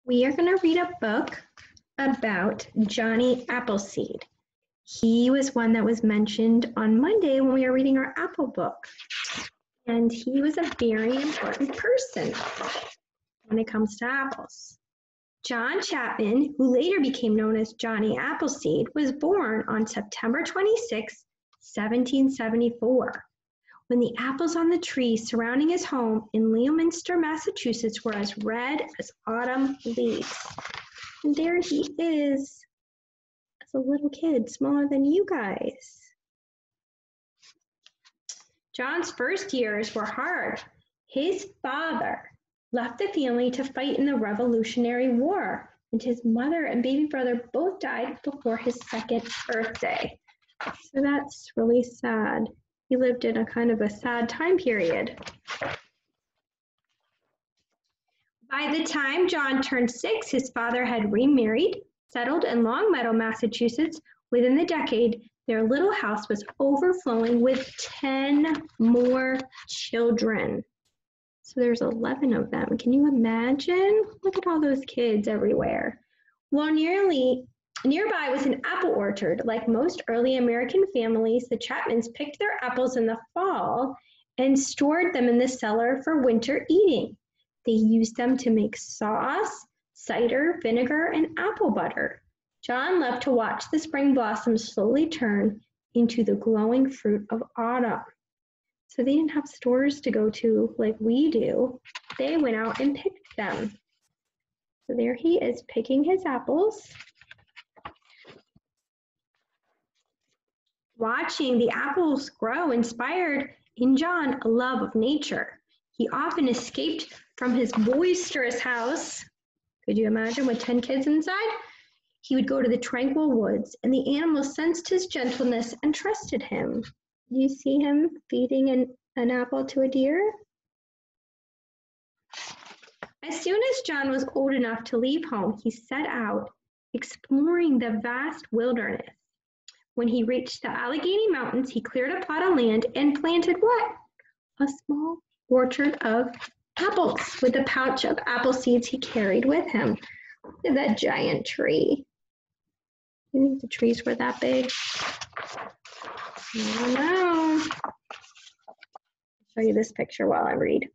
We are going to read a book about Johnny Appleseed. He was one that was mentioned on Monday when we were reading our apple book. And he was a very important person when it comes to apples. John Chapman, who later became known as Johnny Appleseed, was born on September 26, 1774, when the apples on the trees surrounding his home in Leominster, Massachusetts were as red as autumn leaves. And there he is, as a little kid, smaller than you guys. John's first years were hard. His father left the family to fight in the Revolutionary War, and his mother and baby brother both died before his second birthday. So that's really sad. He lived in a kind of a sad time period. By the time John turned 6, his father had remarried, settled in Longmeadow, Massachusetts. Within the decade, their little house was overflowing with 10 more children. So there's 11 of them. Can you imagine? Look at all those kids everywhere. Well, nearby was an apple orchard. Like most early American families, the Chapmans picked their apples in the fall and stored them in the cellar for winter eating. They used them to make sauce, cider, vinegar, and apple butter. John loved to watch the spring blossoms slowly turn into the glowing fruit of autumn. So they didn't have stores to go to like we do. They went out and picked them. So there he is picking his apples. Watching the apples grow inspired in John a love of nature. He often escaped from his boisterous house. Could you imagine, with 10 kids inside? He would go to the tranquil woods, and the animals sensed his gentleness and trusted him. You see him feeding an apple to a deer? As soon as John was old enough to leave home, he set out exploring the vast wilderness. When he reached the Allegheny Mountains, he cleared a plot of land and planted what? A small orchard of apples with a pouch of apple seeds he carried with him. Look at that giant tree. You think the trees were that big? I don't know. I'll show you this picture while I read.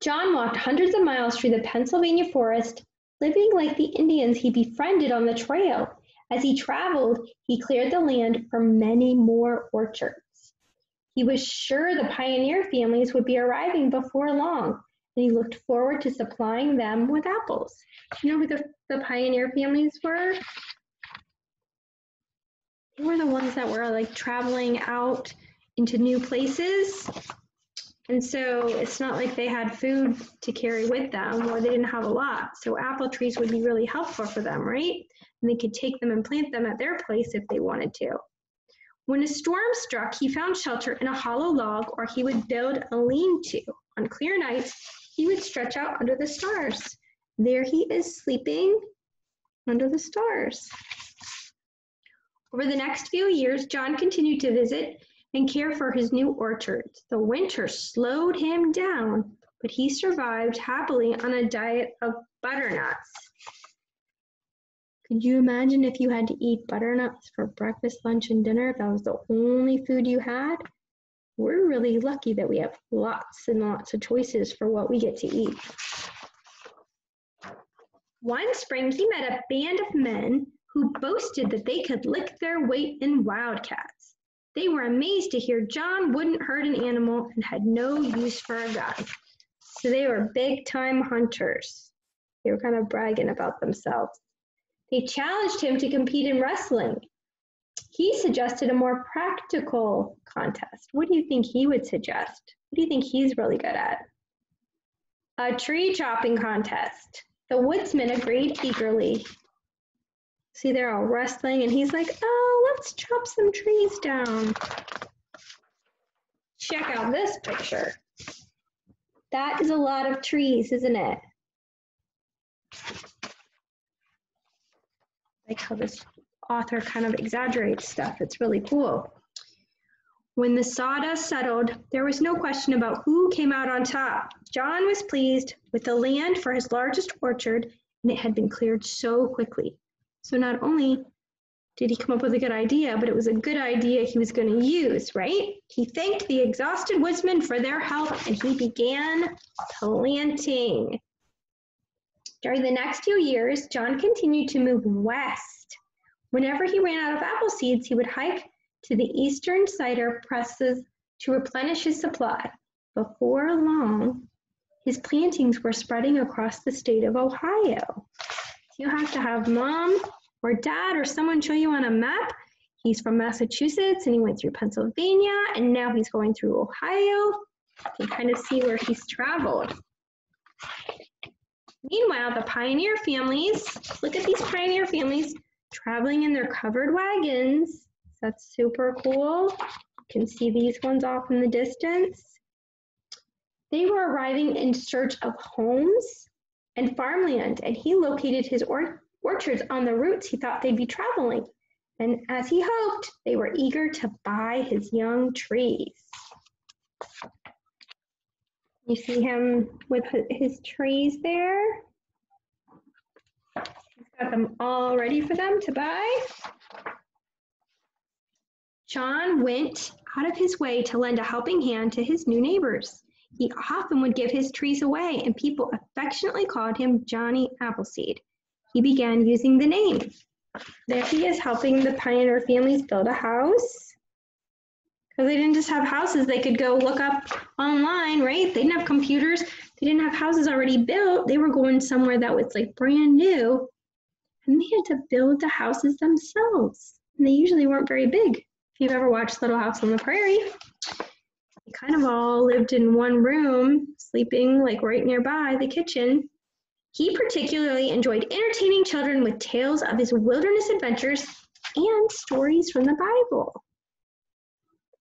John walked hundreds of miles through the Pennsylvania forest, living like the Indians he befriended on the trail. As he traveled, he cleared the land for many more orchards. He was sure the pioneer families would be arriving before long, and he looked forward to supplying them with apples. You know who the pioneer families were? They were the ones that were like traveling out into new places. And so it's not like they had food to carry with them, or they didn't have a lot. So apple trees would be really helpful for them, right? And they could take them and plant them at their place if they wanted to. When a storm struck, he found shelter in a hollow log, or he would build a lean-to. On clear nights, he would stretch out under the stars. There he is sleeping under the stars. Over the next few years, John continued to visit and care for his new orchards. The winter slowed him down, but he survived happily on a diet of butternuts. Could you imagine if you had to eat butternuts for breakfast, lunch, and dinner, if that was the only food you had? We're really lucky that we have lots and lots of choices for what we get to eat. One spring, he met a band of men who boasted that they could lick their weight in wildcats. They were amazed to hear John wouldn't hurt an animal and had no use for a gun. So they were big-time hunters. They were kind of bragging about themselves. They challenged him to compete in wrestling. He suggested a more practical contest. What do you think he would suggest? What do you think he's really good at? A tree chopping contest. The woodsman agreed eagerly. See, they're all wrestling, and he's like, oh, let's chop some trees down. Check out this picture. That is a lot of trees, isn't it? Like how this author kind of exaggerates stuff. It's really cool. When the sawdust settled, there was no question about who came out on top. John was pleased with the land for his largest orchard and it had been cleared so quickly. So not only did he come up with a good idea, but it was a good idea he was going to use, right? He thanked the exhausted woodsmen for their help, and he began planting. During the next few years, John continued to move west. Whenever he ran out of apple seeds, he would hike to the eastern cider presses to replenish his supply. Before long, his plantings were spreading across the state of Ohio. You have to have mom or dad or someone show you on a map. He's from Massachusetts and he went through Pennsylvania and now he's going through Ohio. You can kind of see where he's traveled. Meanwhile, the pioneer families, look at these pioneer families traveling in their covered wagons. That's super cool. You can see these ones off in the distance. They were arriving in search of homes and farmland, and he located his orchards on the routes he thought they'd be traveling. And as he hoped, they were eager to buy his young trees. You see him with his trees there. He's got them all ready for them to buy. John went out of his way to lend a helping hand to his new neighbors. He often would give his trees away, and people affectionately called him Johnny Appleseed. He began using the name. There he is helping the pioneer families build a house. Because they didn't just have houses they could go look up online, right? They didn't have computers. They didn't have houses already built. They were going somewhere that was like brand new. And they had to build the houses themselves. And they usually weren't very big. If you've ever watched Little House on the Prairie, they kind of all lived in one room, sleeping like right nearby the kitchen. He particularly enjoyed entertaining children with tales of his wilderness adventures and stories from the Bible.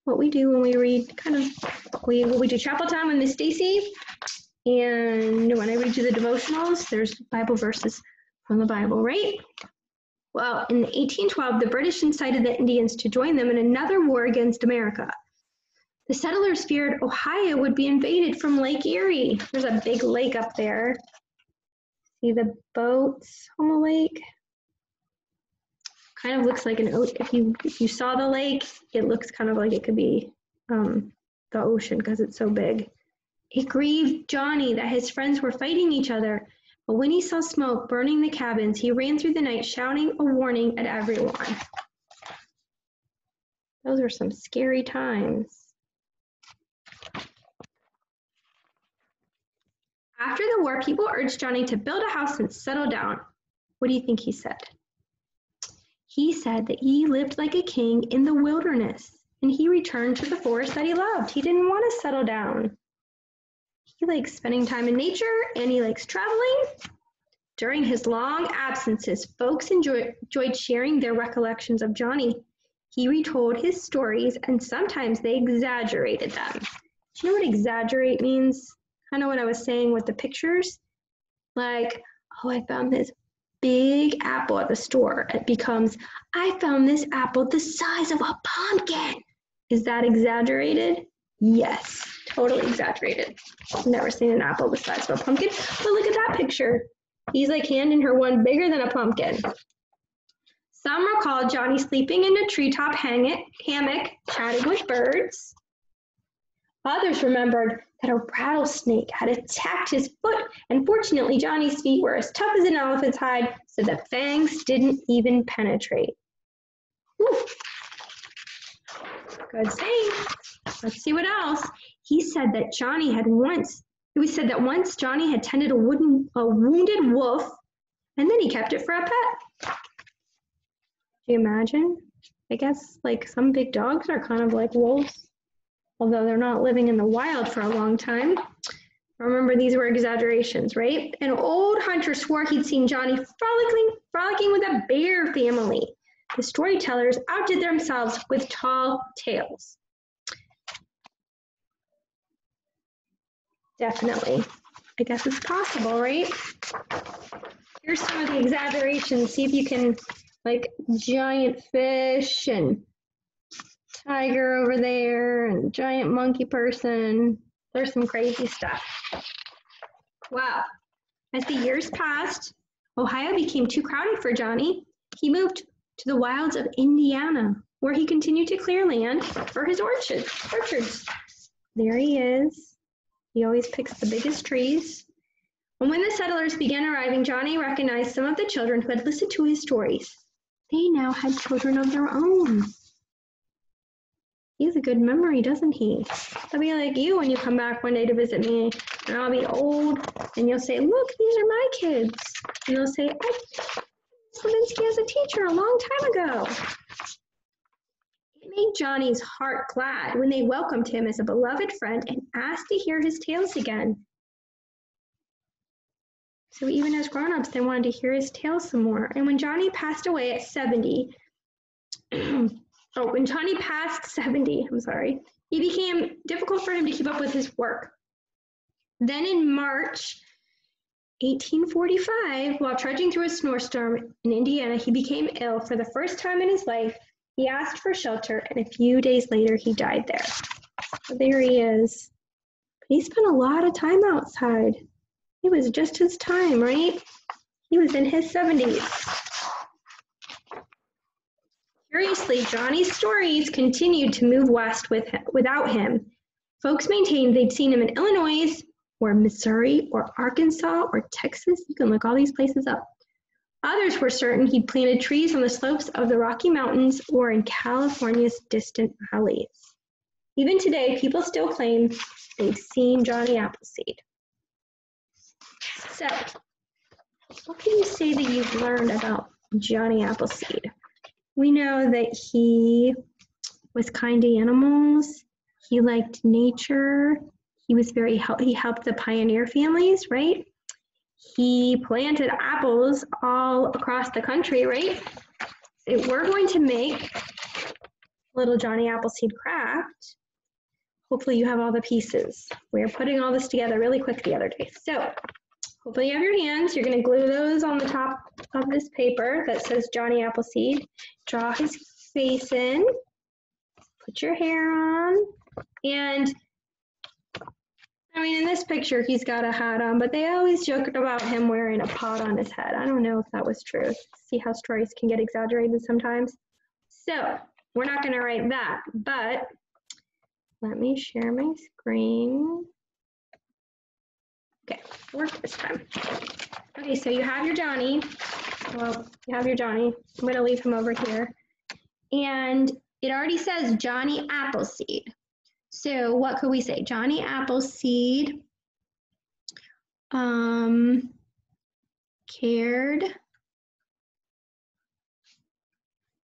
What we do when we read we do chapel time with Miss Stacy, and when I read you the devotionals, there's Bible verses from the Bible, right? Well, in 1812, the British incited the Indians to join them in another war against America. The settlers feared Ohio would be invaded from Lake Erie. There's a big lake up there. See the boats on the lake? Kind of looks like an ocean. If you saw the lake, it looks kind of like it could be the ocean because it's so big. It grieved Johnny that his friends were fighting each other, but when he saw smoke burning the cabins, he ran through the night shouting a warning at everyone. Those were some scary times. After the war, people urged Johnny to build a house and settle down. What do you think he said? He said that he lived like a king in the wilderness, and he returned to the forest that he loved. He didn't want to settle down. He likes spending time in nature, and he likes traveling. During his long absences, folks enjoyed sharing their recollections of Johnny. He retold his stories, and sometimes they exaggerated them. Do you know what exaggerate means? Kind of what I was saying with the pictures. Like, oh, I found this big apple at the store. It becomes, I found this apple the size of a pumpkin. Is that exaggerated? Yes, totally exaggerated. I've never seen an apple the size of a pumpkin, but look at that picture. He's like handing her one bigger than a pumpkin. Some recalled Johnny sleeping in a treetop hammock, chatting with birds. Others remembered that a rattlesnake had attacked his foot, and fortunately Johnny's feet were as tough as an elephant's hide, so the fangs didn't even penetrate. Whew. Good saying. Let's see what else. He said that once Johnny had tended a wounded wolf, and then he kept it for a pet. Do you imagine? I guess like some big dogs are kind of like wolves, although they're not living in the wild for a long time. Remember, these were exaggerations, right? An old hunter swore he'd seen Johnny frolicking with a bear family. The storytellers outdid themselves with tall tales. Definitely. I guess it's possible, right? Here's some of the exaggerations. See if you can, like giant fish and tiger over there and giant monkey person. There's some crazy stuff. Wow. As the years passed, Ohio became too crowded for Johnny. He moved to the wilds of Indiana, where he continued to clear land for his orchards. There he is. He always picks the biggest trees. And when the settlers began arriving, Johnny recognized some of the children who had listened to his stories. They now had children of their own. He has a good memory, doesn't he? I'll be like you when you come back one day to visit me, and I'll be old, and you'll say, look, these are my kids. And you'll say, oh, Slavinsky as a teacher a long time ago. It made Johnny's heart glad when they welcomed him as a beloved friend and asked to hear his tales again. So even as grown-ups, they wanted to hear his tales some more. And when Johnny passed away at 70, when Johnny passed 70, it became difficult for him to keep up with his work. Then in March 1845, while trudging through a snowstorm in Indiana, he became ill for the first time in his life. He asked for shelter, and a few days later, he died there. So there he is. He spent a lot of time outside. It was just his time, right? He was in his 70s. Curiously, Johnny's stories continued to move west without him. Folks maintained they'd seen him in Illinois, or Missouri, or Arkansas, or Texas. You can look all these places up. Others were certain he'd planted trees on the slopes of the Rocky Mountains or in California's distant valleys. Even today, people still claim they've seen Johnny Appleseed. So, what can you say that you've learned about Johnny Appleseed? We know that he was kind to animals. He liked nature. He helped the pioneer families, right? He planted apples all across the country, right? So we're going to make little Johnny Appleseed craft. Hopefully you have all the pieces. We're putting all this together really quick the other day. So hopefully you have your hands. You're going to glue those on the top of this paper that says Johnny Appleseed. Draw his face in. Put your hair on. And I mean, in this picture, he's got a hat on, but they always joked about him wearing a pot on his head. I don't know if that was true. See how stories can get exaggerated sometimes? So we're not going to write that, but let me share my screen. Okay, work this time. Okay, so you have your Johnny. Well, you have your Johnny. I'm going to leave him over here. And it already says Johnny Appleseed. So what could we say? Johnny Appleseed cared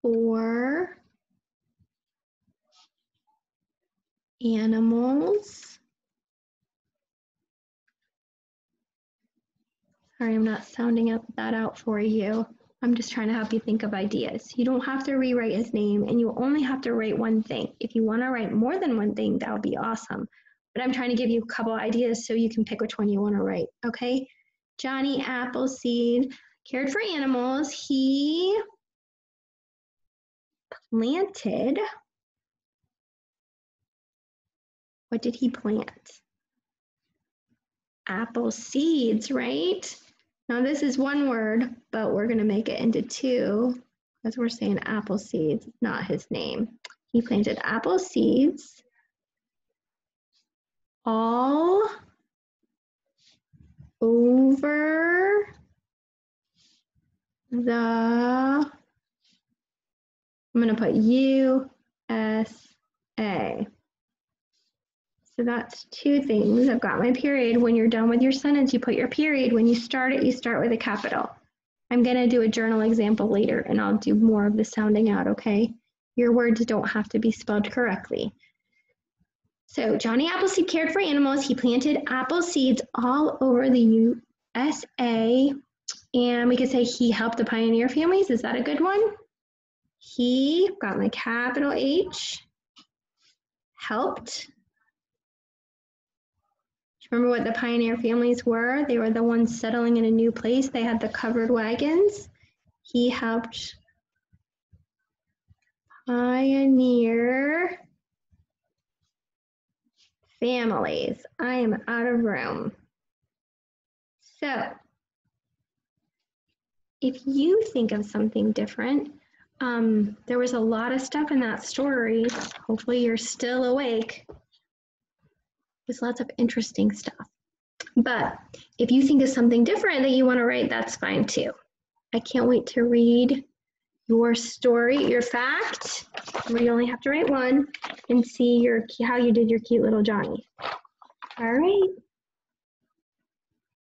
for animals. Sorry, I'm not sounding that out for you. I'm just trying to help you think of ideas. You don't have to rewrite his name, and you only have to write one thing. If you want to write more than one thing, that would be awesome. But I'm trying to give you a couple ideas so you can pick which one you want to write, okay? Johnny Appleseed cared for animals. He planted, what did he plant? Apple seeds, right? Now this is one word, but we're going to make it into two because we're saying apple seeds, not his name. He planted apple seeds all over the, I'm going to put USA. So that's two things. I've got my period. When you're done with your sentence, you put your period. When you start it, you start with a capital. I'm going to do a journal example later, and I'll do more of the sounding out, okay? Your words don't have to be spelled correctly. So Johnny Appleseed cared for animals. He planted apple seeds all over the USA. And we could say he helped the pioneer families. Is that a good one? He, got my capital H, helped. Remember what the pioneer families were? They were the ones settling in a new place. They had the covered wagons. He helped pioneer families. I am out of room. So if you think of something different, there was a lot of stuff in that story. Hopefully you're still awake. There's lots of interesting stuff. But if you think of something different that you want to write, that's fine too. I can't wait to read your story, your fact, where you only have to write one, and see how you did your cute little Johnny. All right.